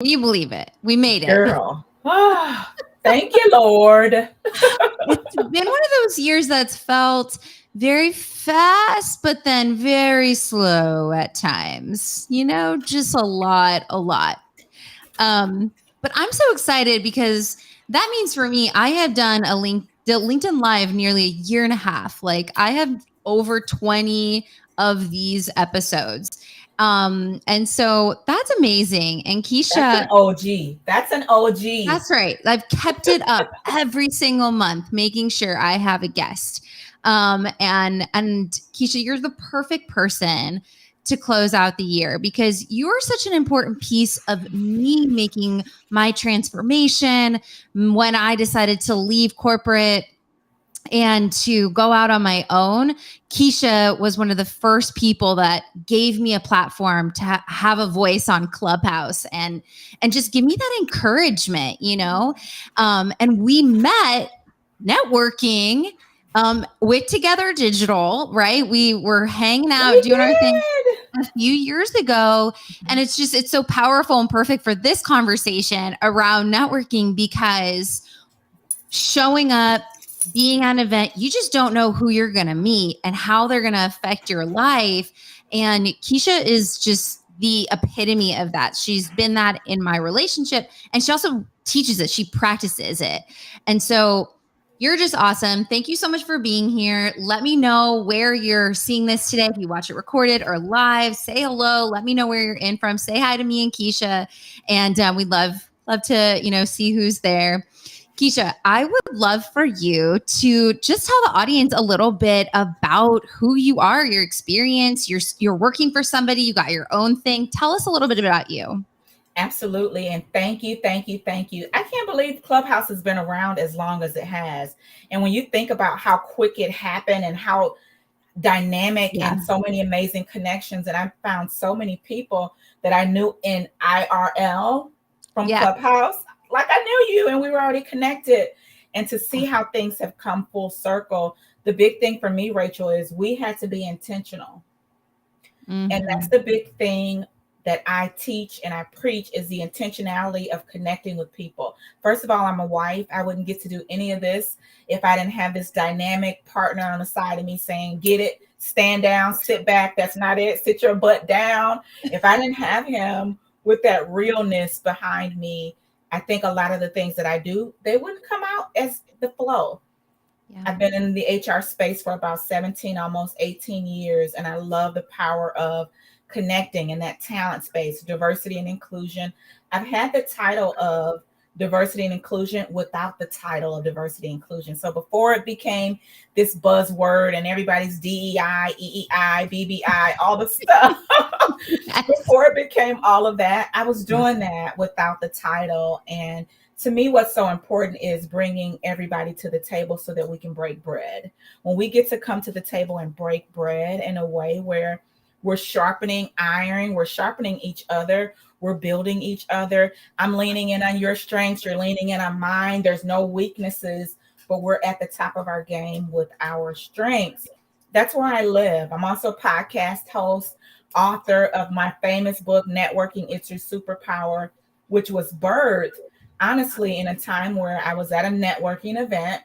Can you believe it? We made it. Girl. Ah, thank you, Lord. It's been one of those years that's felt very fast, but then very slow at times. Just a lot, a lot. But I'm so excited because that means for me, I have done the LinkedIn Live nearly a year and a half. Like I have over 20 of these episodes. And so that's amazing. And That's an Kesha, OG. That's an OG. that's right. I've kept it up every single month, making sure I have a guest. And Kesha, you're the perfect person to close out the year because you're such an important piece of me making my transformation when I decided to leave corporate and to go out on my own. Kesha was one of the first people that gave me a platform to have a voice on Clubhouse and just give me that encouragement. And we met networking with Together Digital, right? We were hanging out, We doing our thing did. a few years ago. And it's so powerful and perfect for this conversation around networking because showing up, being at an event, you just don't know who you're going to meet and how they're going to affect your life. And Kesha is just the epitome of that. She's been that in my relationship, and she also teaches it. She practices it. And so you're just awesome. Thank you so much for being here. Let me know where you're seeing this today. If you watch it recorded or live, say hello. Let me know where you're in from. Say hi to me and Kesha. And we'd love to, see who's there. Kesha, I would love for you to just tell the audience a little bit about who you are, your experience. You're working for somebody, you got your own thing. Tell us a little bit about you. Absolutely. And thank you, thank you, thank you. I can't believe Clubhouse has been around as long as it has. And when you think about how quick it happened and how dynamic Yeah. and so many amazing connections, and I found so many people that I knew in IRL from Yeah. Clubhouse, like I knew you and we were already connected. And to see how things have come full circle, the big thing for me, Rachel, is we had to be intentional. And that's Mm-hmm. the big thing that I teach and I preach is the intentionality of connecting with people. First of all, I'm a wife. I wouldn't get to do any of this if I didn't have this dynamic partner on the side of me saying, get it, stand down, sit back. That's not it. Sit your butt down. If I didn't have him with that realness behind me, I think a lot of the things that I do, they wouldn't come out as the flow. Yeah. I've been in the HR space for about 17, almost 18 years, and I love the power of connecting in that talent space, diversity and inclusion. I've had the title of diversity and inclusion without the title of diversity and inclusion. So before it became this buzzword and everybody's DEI, EEI, BBI, all the stuff, Yes. before it became all of that, I was doing that without the title. And to me, what's so important is bringing everybody to the table so that we can break bread. When we get to come to the table and break bread in a way where we're sharpening iron, we're sharpening each other, we're building each other. I'm leaning in on your strengths, you're leaning in on mine. There's no weaknesses, but we're at the top of our game with our strengths. That's where I live. I'm also a podcast host, author of my famous book, Networking It's Your Superpower, which was birthed honestly in a time where I was at a networking event.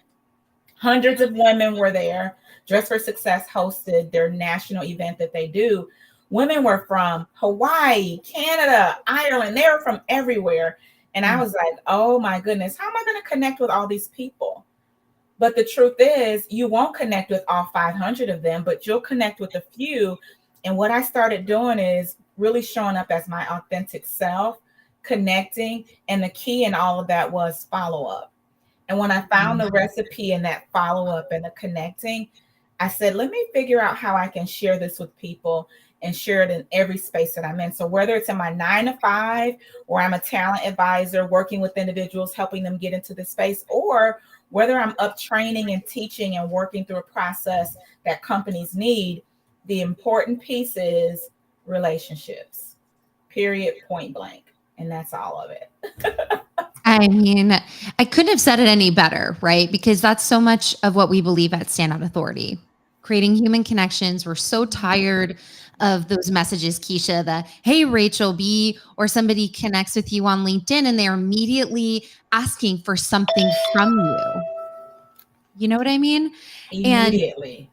Hundreds of women were there. Dress for Success hosted their national event that they do. Women were from Hawaii, Canada, Ireland. They were from everywhere. And I was like, oh my goodness, how am I going to connect with all these people? But the truth is, you won't connect with all 500 of them, but you'll connect with a few. And what I started doing is really showing up as my authentic self, connecting. And the key in all of that was follow up. And when I found the recipe and that follow up and the connecting, I said, let me figure out how I can share this with people and share it in every space that I'm in. So whether it's in my 9 to 5, or I'm a talent advisor working with individuals, helping them get into the space, or whether I'm up training and teaching and working through a process that companies need, the important piece is relationships, period, point blank. And that's all of it. I mean, I couldn't have said it any better, right? Because that's so much of what we believe at Standout Authority. creating human connections. We're so tired of those messages, Kesha, the hey, Rachel B, or somebody connects with you on LinkedIn and they're immediately asking for something from you. You know what I mean? And Immediately.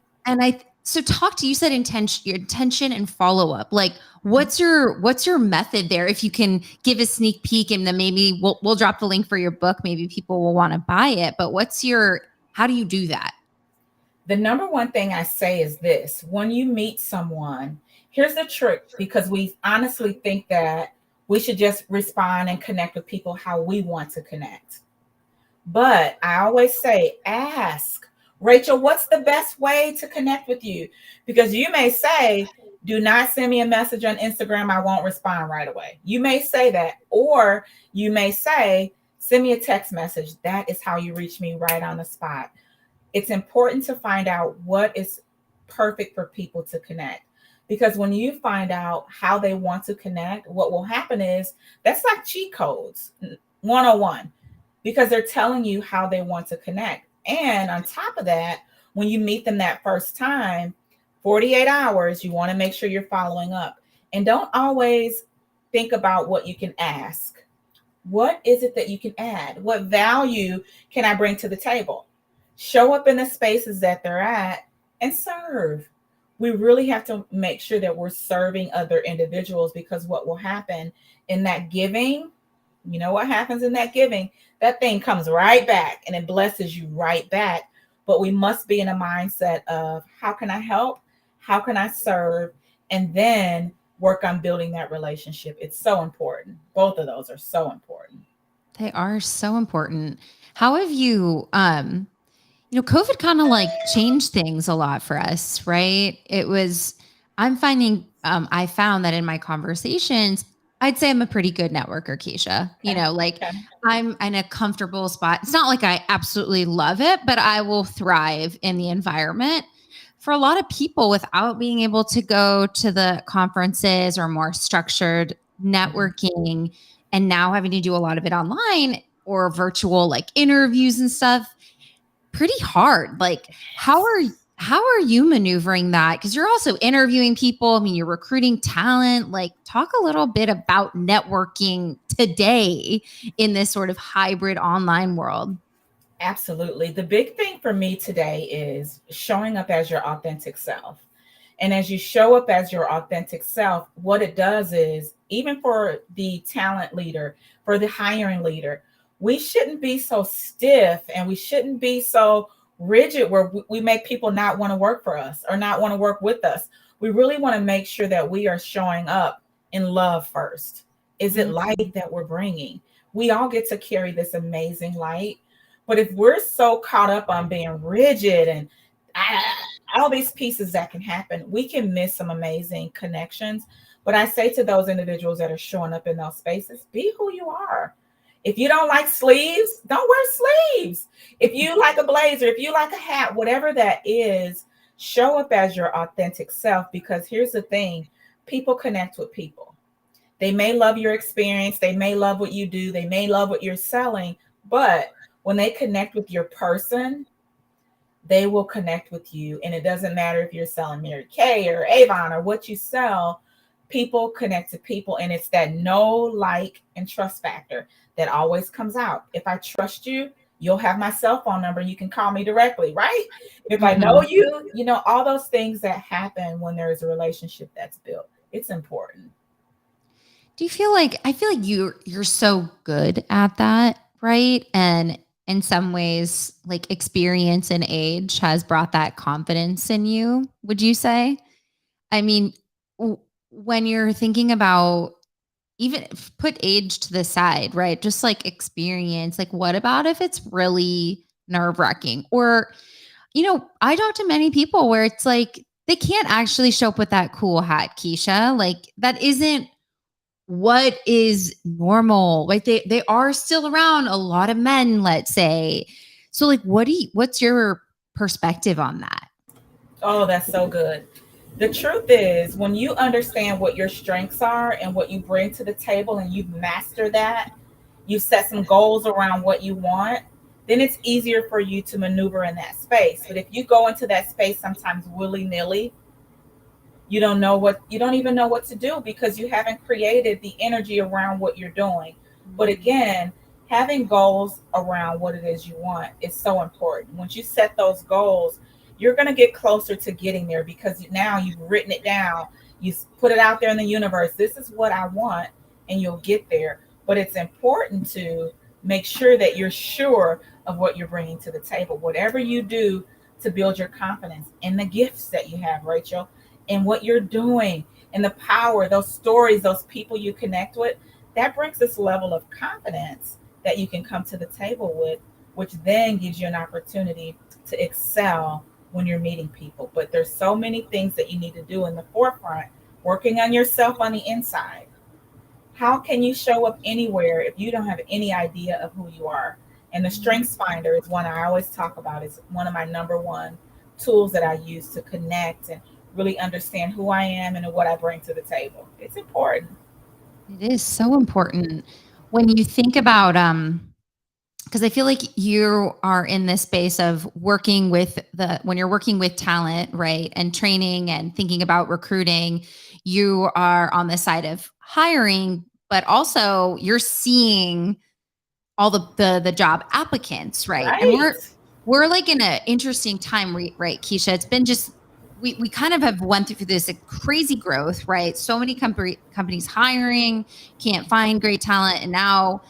so talk to you said intention, your intention and follow up. Like what's your method there? If you can give a sneak peek and then maybe we'll drop the link for your book. Maybe people will want to buy it. But how do you do that? The number one thing I say is this: when you meet someone, here's the trick, because we honestly think that we should just respond and connect with people how we want to connect. But I always say, ask, Rachel, what's the best way to connect with you? Because you may say, do not send me a message on Instagram. I won't respond right away. You may say that. Or you may say, send me a text message. That is how you reach me right on the spot. It's important to find out what is perfect for people to connect. Because when you find out how they want to connect, what will happen is that's like cheat codes 101, because they're telling you how they want to connect. And on top of that, when you meet them that first time, 48 hours, you want to make sure you're following up. And don't always think about what you can ask. What is it that you can add? What value can I bring to the table? Show up in the spaces that they're at and serve. We really have to make sure that we're serving other individuals, because what will happen in that giving, you know what happens in that giving? That thing comes right back and it blesses you right back. But we must be in a mindset of how can I help? How can I serve? And then work on building that relationship. It's so important. Both of those are so important. They are so important. How have COVID kind of like changed things a lot for us, right? I found that in my conversations, I'd say I'm a pretty good networker, Keisha. Okay. Like Okay. I'm in a comfortable spot. It's not like I absolutely love it, but I will thrive in the environment. For a lot of people, without being able to go to the conferences or more structured Mhm. networking, and now having to do a lot of it online or virtual like interviews and stuff, pretty hard. Like how are you maneuvering that? Because you're also interviewing people. I mean, you're recruiting talent. Like, talk a little bit about networking today in this sort of hybrid online world. Absolutely. The big thing for me today is showing up as your authentic self. And as you show up as your authentic self, what it does is, even for the talent leader, for the hiring leader, we shouldn't be so stiff and we shouldn't be so rigid where we make people not want to work for us or not want to work with us. We really want to make sure that we are showing up in love first. Is it light that we're bringing? We all get to carry this amazing light. But if we're so caught up on being rigid and all these pieces that can happen, we can miss some amazing connections. But I say to those individuals that are showing up in those spaces, be who you are. If you don't like sleeves, don't wear sleeves. If you like a blazer, if you like a hat, whatever that is, show up as your authentic self. Because here's the thing: people connect with people. They may love your experience, they may love what you do, they may love what you're selling, but when they connect with your person, they will connect with you. And it doesn't matter if you're selling Mary Kay or Avon or what you sell, people connect to people. And it's that know, like, and trust factor that always comes out. If I trust you, you'll have my cell phone number. You can call me directly, right? If I know Mhm. you, all those things that happen when there is a relationship that's built. It's important. Do you feel like I feel like you're so good at that, right? And in some ways, like experience and age has brought that confidence in you, would you say? I mean, when you're thinking about even put age to the side, right? Just like experience, like what about if it's really nerve-wracking? Or, I talk to many people where it's like they can't actually show up with that cool hat, Keisha. Like that isn't what is normal. Like they are still around a lot of men, let's say. So like what's your perspective on that? Oh, that's so good. The truth is, when you understand what your strengths are and what you bring to the table and you master that, you set some goals around what you want, then it's easier for you to maneuver in that space. But if you go into that space sometimes willy-nilly, you don't even know what to do because you haven't created the energy around what you're doing. But again, having goals around what it is you want is so important. Once you set those goals, you're going to get closer to getting there because now you've written it down, you put it out there in the universe, this is what I want, and you'll get there. But it's important to make sure that you're sure of what you're bringing to the table, whatever you do to build your confidence in the gifts that you have, Rachel, and what you're doing and the power, those stories, those people you connect with, that brings this level of confidence that you can come to the table with, which then gives you an opportunity to excel when you're meeting people. But there's so many things that you need to do in the forefront, working on yourself on the inside. How can you show up anywhere if you don't have any idea of who you are? And the Strengths Finder is one I always talk about. It's one of my number one tools that I use to connect and really understand who I am and what I bring to the table. It's important. It is so important when you think about because I feel like you are in this space of working with when you're working with talent, right? And training and thinking about recruiting, you are on the side of hiring, but also you're seeing all the job applicants, right? And Right. we're like in an interesting time, right, Kesha? It's been just we kind of have went through this crazy growth, right? So many companies hiring, can't find great talent, and now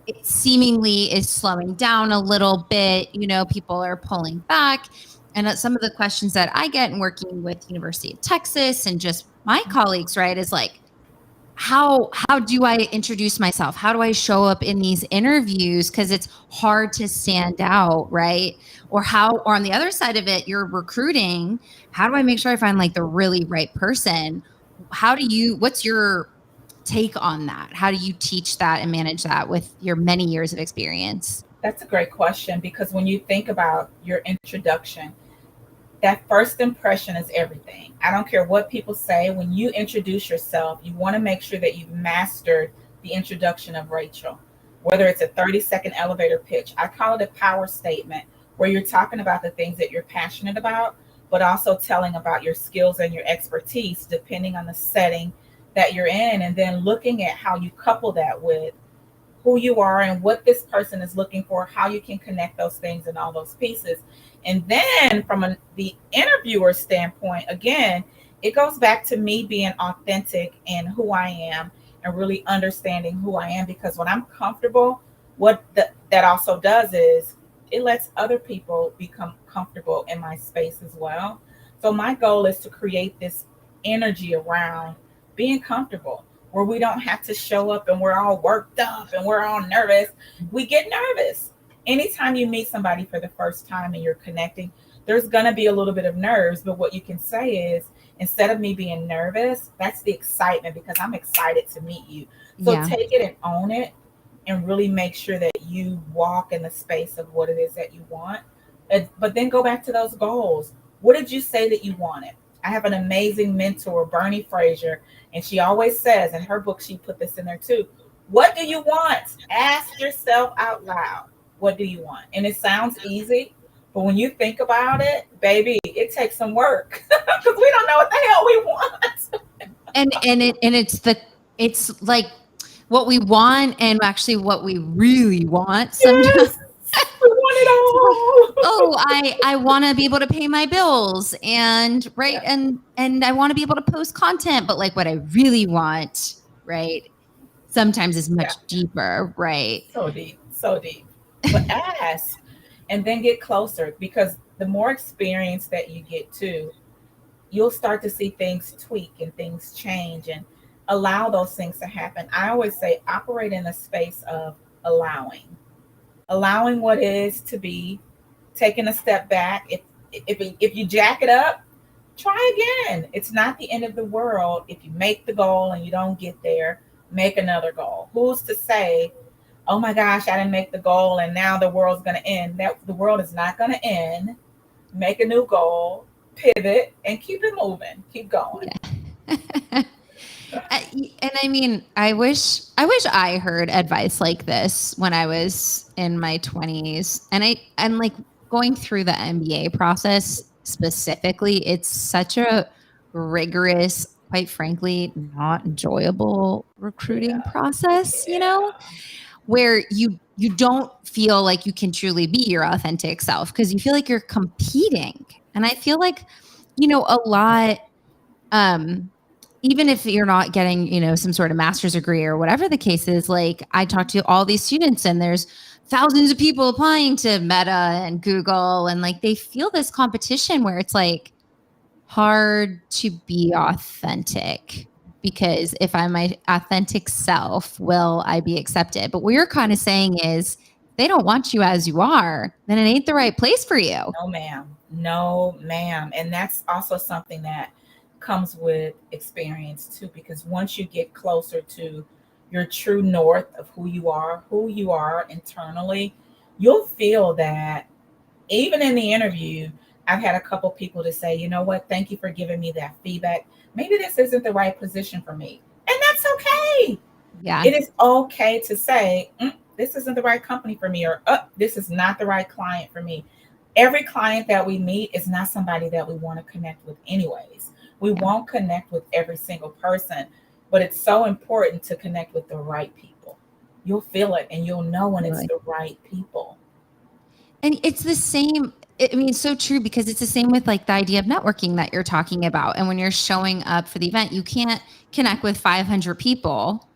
it seemingly is slowing down a little bit. People are pulling back. And some of the questions that I get in working with University of Texas and just my colleagues, right, is like, how do I introduce myself? How do I show up in these interviews? Because it's hard to stand out, right? Or on the other side of it, you're recruiting. How do I make sure I find like the really right person? What's your take on that? How do you teach that and manage that with your many years of experience? That's a great question because when you think about your introduction, that first impression is everything. I don't care what people say. When you introduce yourself, you want to make sure that you've mastered the introduction of Rachel, whether it's a 30-second elevator pitch. I call it a power statement where you're talking about the things that you're passionate about, but also telling about your skills and your expertise depending on the setting that you're in, and then looking at how you couple that with who you are and what this person is looking for, how you can connect those things and all those pieces. And then from the interviewer standpoint, again, it goes back to me being authentic in who I am and really understanding who I am. Because when I'm comfortable, that also does is it lets other people become comfortable in my space as well. So my goal is to create this energy around being comfortable where we don't have to show up and we're all worked up and we're all nervous. We get nervous. Anytime you meet somebody for the first time and you're connecting, there's going to be a little bit of nerves. But what you can say is, instead of me being nervous, that's the excitement because I'm excited to meet you. So Yeah. take it and own it and really make sure that you walk in the space of what it is that you want. But then go back to those goals. What did you say that you wanted? I have an amazing mentor, Bernie Fraser, and she always says in her book, she put this in there too. What do you want? Ask yourself out loud. What do you want? And it sounds easy, but when you think about it, baby, it takes some work because we don't know what the hell we want. It's like what we want and actually what we really want sometimes. Yes, we want it all. Oh, I want to be able to pay my bills and right Yeah, and I want to be able to post content, but like what I really want, right, sometimes is yeah, much deeper, right? so deep, so deep. But ask and then get closer because the more experience that you get too, you'll start to see things tweak and things change and allow those things to happen. I always say operate in a space of allowing what is to be, taking a step back. If you jack it up, try again. It's not the end of the world. If you make the goal and you don't get there, make another goal. Who's to say, oh my gosh, I didn't make the goal and now the world's going to end? That the world is not going to end. Make a new goal, pivot, and keep it moving. Keep going. Yeah. And I mean, I wish I heard advice like this when I was in my 20s. And like going through the MBA process specifically, it's such a rigorous, quite frankly, not enjoyable recruiting Yeah. process, Yeah. where you don't feel like you can truly be your authentic self because you feel like you're competing. And I feel like, a lot, um even if you're not getting, some sort of master's degree or whatever the case is, like I talk to all these students and there's thousands of people applying to Meta and Google, and like they feel this competition where it's like hard to be authentic, because if I'm my authentic self, will I be accepted? But what you're kind of saying is they don't want you as you are, then it ain't the right place for you. No, ma'am. No, ma'am. And that's also something that comes with experience too, because once you get closer to your true north of who you are internally, you'll feel that even in the interview, I've had a couple people to say, you know what, thank you for giving me that feedback. Maybe this isn't the right position for me. And that's okay. Yeah. It is okay to say, this isn't the right company for me, or this is not the right client for me. Every client that we meet is not somebody that we want to connect with, anyways. We Yeah. won't connect with every single person, but it's so important to connect with the right people. You'll feel it and you'll know when it's Really. the right people. And it's the same. I mean, it's so true, because it's the same with like the idea of networking that you're talking about. And when you're showing up for the event, you can't connect with 500 people,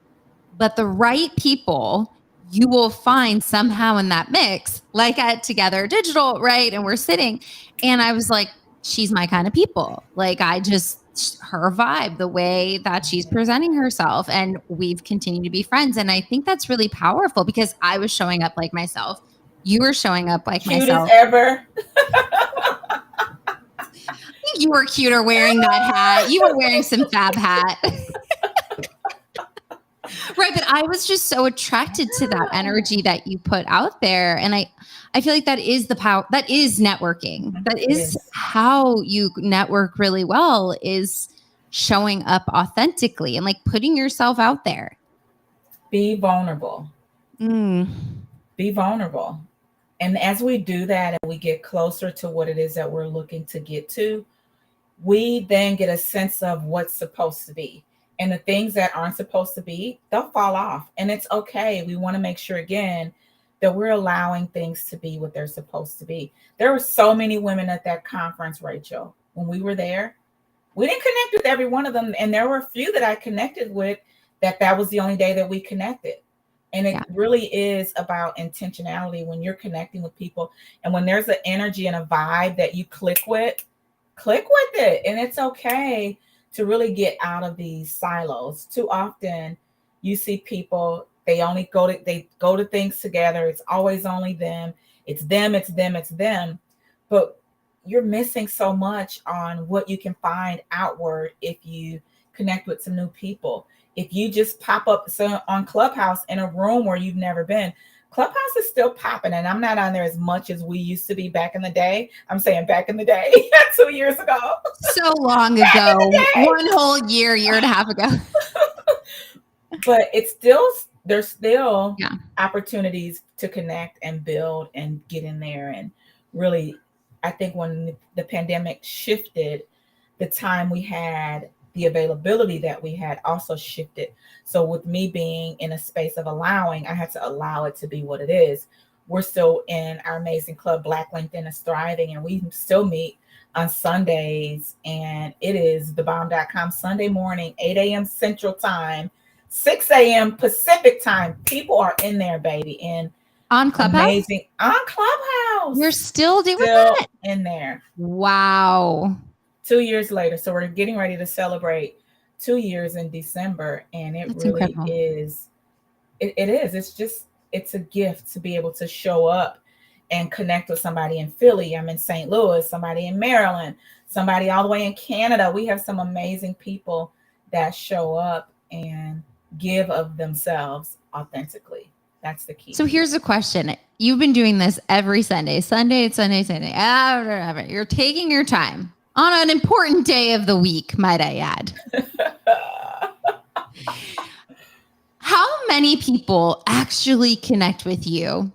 but the right people you will find somehow in that mix, like at Together Digital, right? And we're sitting, and I was like, she's my kind of people. Like, her vibe, the way that she's Yeah. presenting herself, and we've continued to be friends. And I think that's really powerful because I was showing up like myself. You were showing up like Cute as myself. ever. You were cuter wearing that hat. You were wearing some fab hat. Right, but I was just so attracted to that energy that you put out there, and I feel like that is the power. That is networking. That It is is. how you network really well, is showing up authentically and like putting yourself out there. Be vulnerable. Mm. Be vulnerable. And as we do that and we get closer to what it is that we're looking to get to, we then get a sense of what's supposed to be. And the things that aren't supposed to be, they'll fall off. And it's okay. We want to make sure, again, that we're allowing things to be what they're supposed to be. There were so many women at that conference, Rachel, when we were there. We didn't connect with every one of them. And there were a few that I connected with that was the only day that we connected. And it Yeah. really is about intentionality when you're connecting with people. And when there's an energy and a vibe that you click with it. And it's okay to really get out of these silos. Too often you see people, they go to things together. It's always only them. It's them, it's them, it's them. But you're missing so much on what you can find outward if you connect with some new people. If you just pop up on Clubhouse in a room where you've never been, Clubhouse is still popping, and I'm not on there as much as we used to be back in the day. I'm saying back in the day, 2 years ago. So long Back in ago, the day. one whole year and a half ago. But it's still, there's still Yeah. opportunities to connect and build and get in there. And really, I think when the pandemic shifted, the time we had, the availability that we had also shifted. So with me being in a space of allowing, I had to allow it to be what it is. We're still in our amazing club, Black LinkedIn is Thriving, and we still meet on Sundays. And it is thebomb.com Sunday morning, 8 a.m. Central Time, 6 a.m. Pacific Time. People are in there, baby. And On Clubhouse? amazing on Clubhouse. You're still doing Still that? in there. Wow. 2 years later. So we're getting ready to celebrate 2 years in December. And it That's really incredible. is. It is. It's a gift to be able to show up and connect with somebody in Philly. I'm in St. Louis, somebody in Maryland, somebody all the way in Canada. We have some amazing people that show up and give of themselves authentically. That's the key. So here's a question. You've been doing this every Sunday. You're taking your time on an important day of the week, might I add. How many people actually connect with you?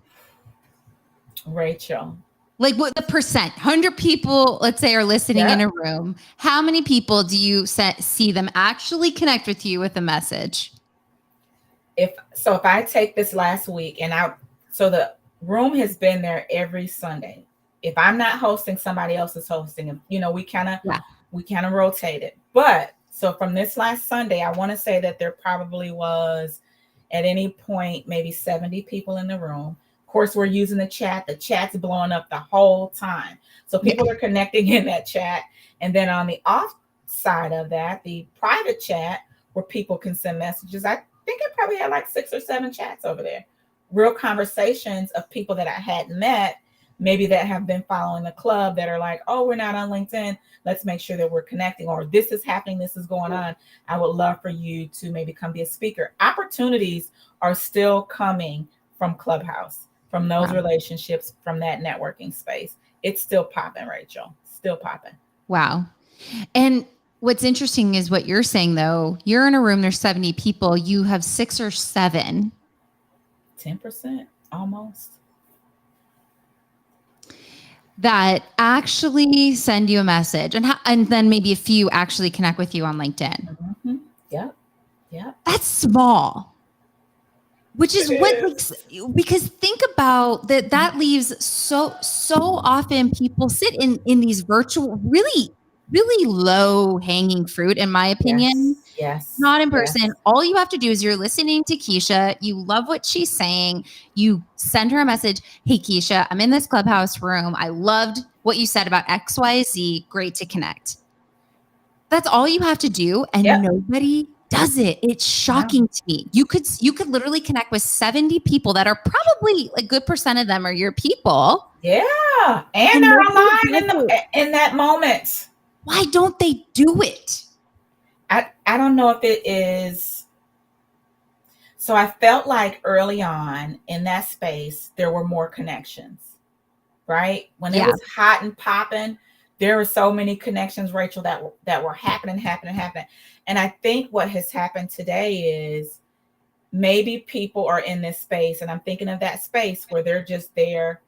Rachel. Like what the percent? 100 people, let's say, are listening in a room. How many people do you see them actually connect with you with a message? If I take this last week so the room has been there every Sunday. If I'm not hosting, somebody else is hosting. We kind of rotate it. But so from this last Sunday, I want to say that there probably was at any point maybe 70 people in the room. Of course, we're using the chat. The chat's blowing up the whole time. So people are connecting in that chat. And then on the off side of that, the private chat where people can send messages, I think I probably had like 6 or 7 chats over there. Real conversations of people that I hadn't met, maybe that have been following the club that are like, oh, we're not on LinkedIn. Let's make sure that we're connecting, or this is happening. This is going on. I would love for you to maybe come be a speaker. Opportunities are still coming from Clubhouse, from those relationships, from that networking space. It's still popping, Rachel. Still popping. Wow. And what's interesting is what you're saying, though. You're in a room, there's 70 people. You have 6 or 7. 10%, almost. That actually send you a message, and then maybe a few actually connect with you on LinkedIn. Mm-hmm. Yep. That's small. Which is because think about that. That leaves so often people sit in these virtual, really low hanging fruit, in my opinion. Yes. Not in person. Yes. All you have to do is you're listening to Kesha. You love what she's saying. You send her a message. Hey, Kesha, I'm in this Clubhouse room. I loved what you said about XYZ. Great to connect. That's all you have to do. And nobody does it. It's shocking to me. You could literally connect with 70 people that are probably a good percent of them are your people. Yeah. And they're alive in that moment. Why don't they do it? I don't know if it is. So I felt like early on in that space, there were more connections, right? When it was hot and popping, there were so many connections, Rachel, that were happening. And I think what has happened today is maybe people are in this space, and I'm thinking of that space where they're just there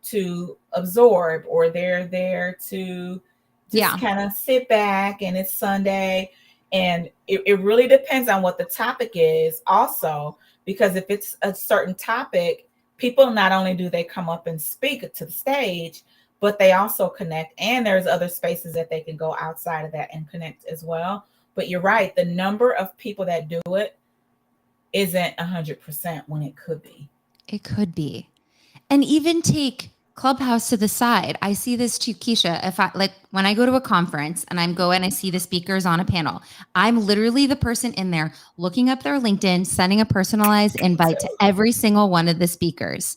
to absorb, or they're there to just kind of sit back, and it's Sunday. And it really depends on what the topic is also, because if it's a certain topic, people not only do they come up and speak to the stage, but they also connect. And there's other spaces that they can go outside of that and connect as well. But you're right. The number of people that do it isn't 100% when it could be. It could be. And even take Clubhouse to the side. I see this too, Kesha. If when I go to a conference and I see the speakers on a panel, I'm literally the person in there looking up their LinkedIn, sending a personalized invite to every single one of the speakers.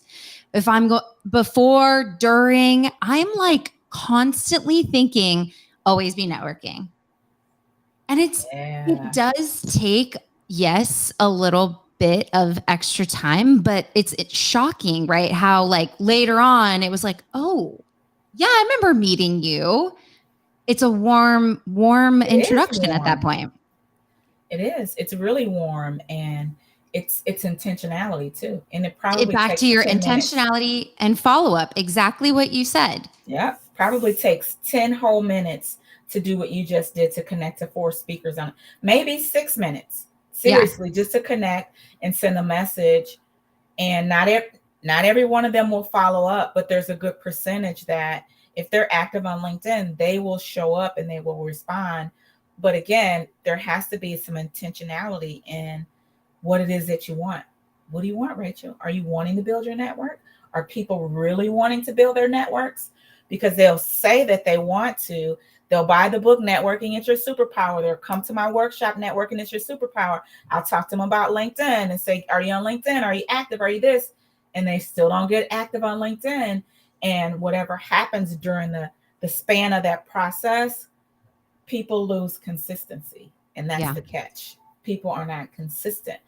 If I'm before, during, I'm like constantly thinking, always be networking. And it does take, yes, a little bit of extra time, but it's shocking, right? How like later on it was like, oh yeah, I remember meeting you. It's a warm introduction at that point. It is. It's really warm, and it's intentionality too. And it probably back to your intentionality and follow-up, exactly what you said. Yeah, probably takes 10 whole minutes to do what you just did, to connect to 4 speakers on it. Maybe 6 minutes. Seriously, just to connect and send a message. And not every one of them will follow up, but there's a good percentage that if they're active on LinkedIn, they will show up and they will respond. But again, there has to be some intentionality in what it is that you want. What do you want, Rachel? Are you wanting to build your network? Are people really wanting to build their networks? Because they'll say that they want to. They'll buy the book, Networking It's Your Superpower. They'll come to my workshop, Networking It's Your Superpower. I'll talk to them about LinkedIn and say, are you on LinkedIn? Are you active? Are you this? And they still don't get active on LinkedIn. And whatever happens during the span of that process, people lose consistency. And that's the catch. People are not consistent.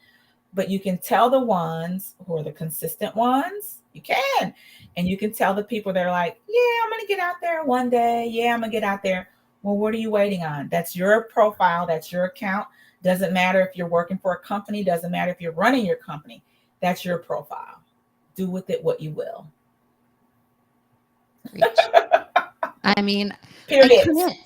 But you can tell the ones who are the consistent ones. You can. And you can tell the people that are like, yeah, I'm going to get out there one day. Yeah, I'm going to get out there. Well, what are you waiting on? That's your profile. That's your account. Doesn't matter if you're working for a company, doesn't matter if you're running your company. That's your profile. Do with it what you will. I mean, I Period. couldn't,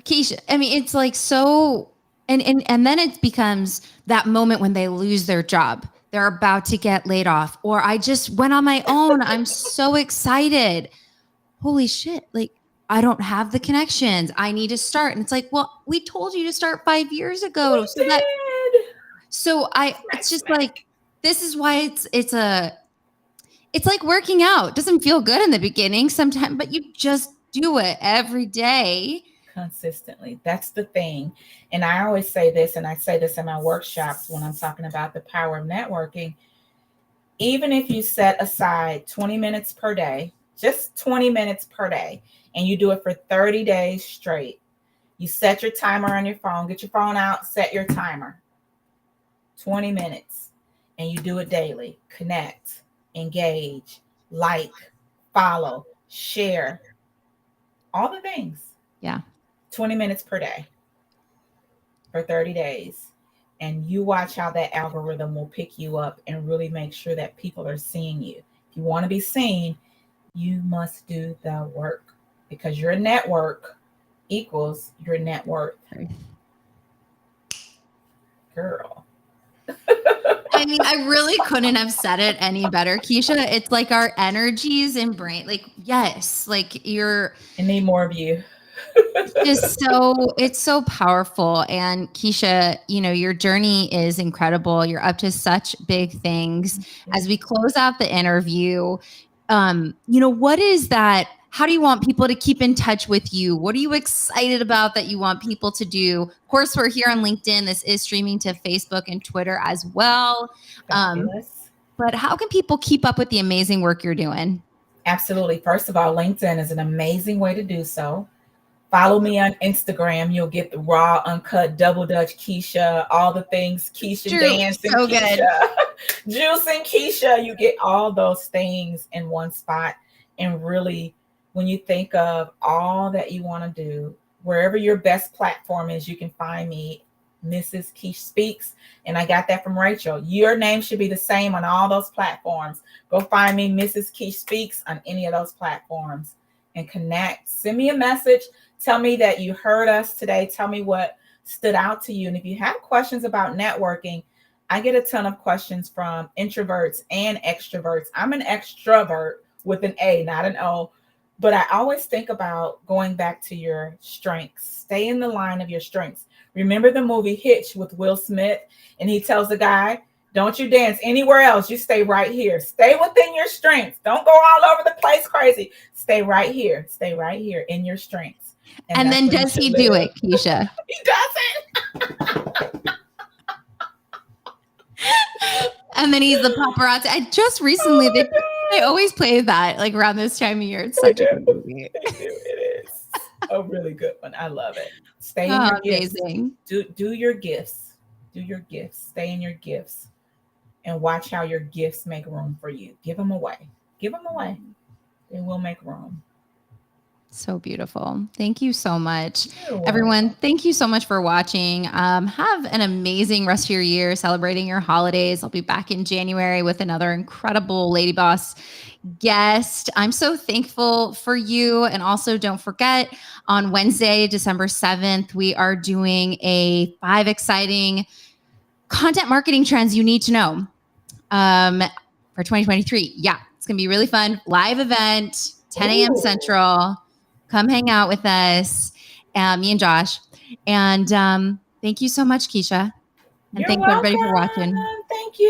Keisha. I mean, it's like so, and then it becomes that moment when they lose their job. They're about to get laid off, or I just went on my own. I'm so excited. Holy shit. Like, I don't have the connections. I need to start. And it's like, well, we told you to start 5 years ago. We did. It's just Smack. like, this is why it's like working out. It doesn't feel good in the beginning sometimes, but you just do it every day. Consistently. That's the thing. And I always say this, and I say this in my workshops when I'm talking about the power of networking. Even if you set aside 20 minutes per day, just 20 minutes per day, and you do it for 30 days straight, you set your timer on your phone, get your phone out, set your timer, 20 minutes, and you do it daily. Connect, engage, like, follow, share, all the things. Yeah. 20 minutes per day for 30 days. And you watch how that algorithm will pick you up and really make sure that people are seeing you. If you want to be seen, you must do the work, because your network equals your net worth. Girl. I mean, I really couldn't have said it any better, Kesha. It's like our energies and brain, like, yes, like I need more of you. it's so powerful. And Kesha, your journey is incredible. You're up to such big things. As we close out the interview, what is that? How do you want people to keep in touch with you? What are you excited about that you want people to do? Of course, we're here on LinkedIn. This is streaming to Facebook and Twitter as well. But how can people keep up with the amazing work you're doing? Absolutely. First of all, LinkedIn is an amazing way to do so. Follow me on Instagram. You'll get the raw, uncut, double Dutch Kesha, all the things Kesha, dancing so Kesha, juicing Kesha. You get all those things in one spot. And really, when you think of all that you want to do, wherever your best platform is, you can find me, Mrs. Kesha Speaks. And I got that from Rachel. Your name should be the same on all those platforms. Go find me, Mrs. Kesha Speaks, on any of those platforms and connect. Send me a message. Tell me that you heard us today. Tell me what stood out to you. And if you have questions about networking, I get a ton of questions from introverts and extroverts. I'm an extrovert with an A, not an O. But I always think about going back to your strengths. Stay in the line of your strengths. Remember the movie Hitch with Will Smith? And he tells the guy, don't you dance anywhere else. You stay right here. Stay within your strengths. Don't go all over the place crazy. Stay right here. Stay right here in your strengths. And then does he do it, Kesha? He doesn't. And then he's the paparazzi. I just recently, they always play that like around this time of year. It's such a good movie. It is a really good one. I love it. Stay in your amazing. Gifts. Do your gifts. Do your gifts. Stay in your gifts. And watch how your gifts make room for you. Give them away. Give them away. They will make room. So beautiful. Thank you so much. Everyone, thank you so much for watching. Have an amazing rest of your year, celebrating your holidays. I'll be back in January with another incredible Lady Boss guest. I'm so thankful for you. And also don't forget, on Wednesday, December 7th, we are doing a 5 exciting content marketing trends you need to know for 2023. Yeah, it's going to be really fun. Live event, 10 a.m. Central. Come hang out with us, me and Josh. And thank you so much, Kesha. And thanks everybody for watching. Thank you.